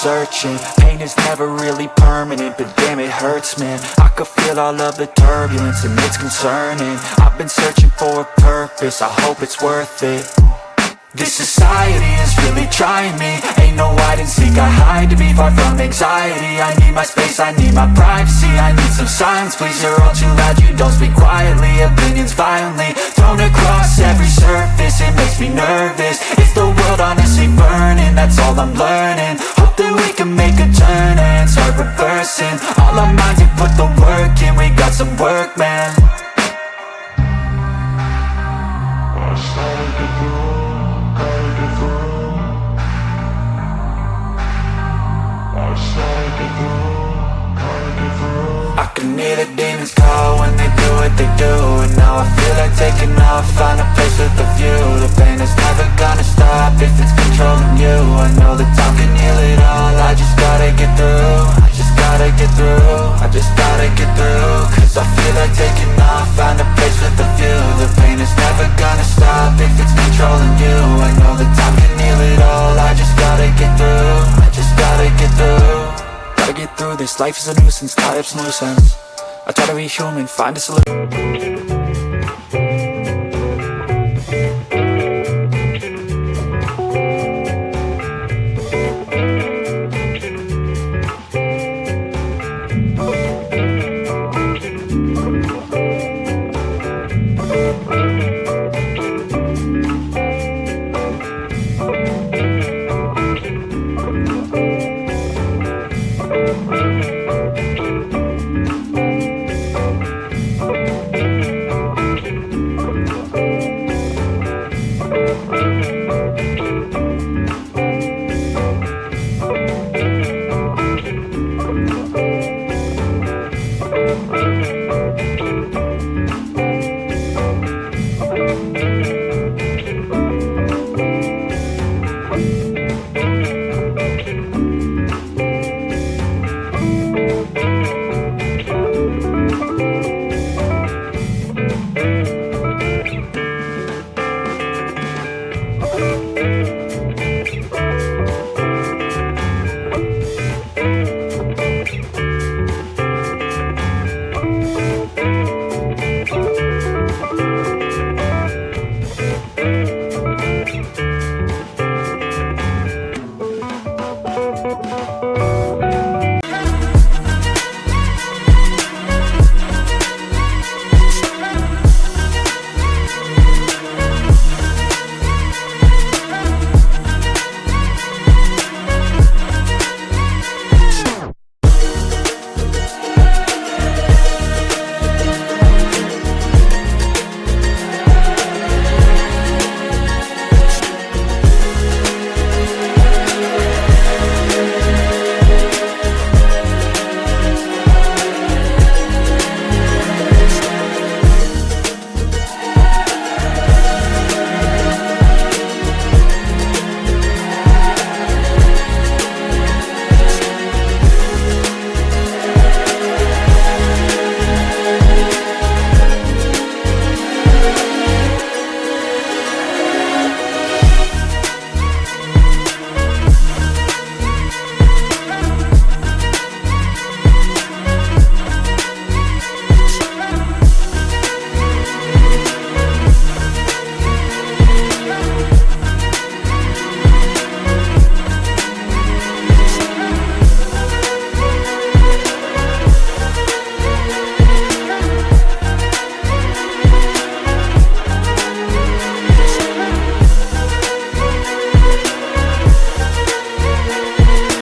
searching. Pain is never really permanent, but damn it hurts, man. I could feel all of the turbulence and it's concerning. I've been searching for a purpose, I hope it's worth it. This society is really trying me. Ain't no hide and seek, I hide to be far from anxiety. I need my space, I need my privacy. I need some silence, please, you're all too loud. You don't speak quietly, opinions violently thrown across every surface. It makes me nervous, is the world honestly burning? That's all I'm learning. Hope that we can make a turn and start reversing all our minds and put the work in. We got some work, man. I can hear the demons call when they do what they do. And now I feel like taking off, find a place with a view. The pain is never gonna stop if it's controlling you. I know that time can heal it all, I just gotta get through. I just gotta get through, I just gotta get through. Cause I feel like taking off, find a place with a view. The pain is never gonna stop if it's controlling you. I know that time can heal it all, I just gotta get through. I just gotta get through. Gotta get through this, life is a nuisance, tie up some loose ends. I try to be human, find a solution.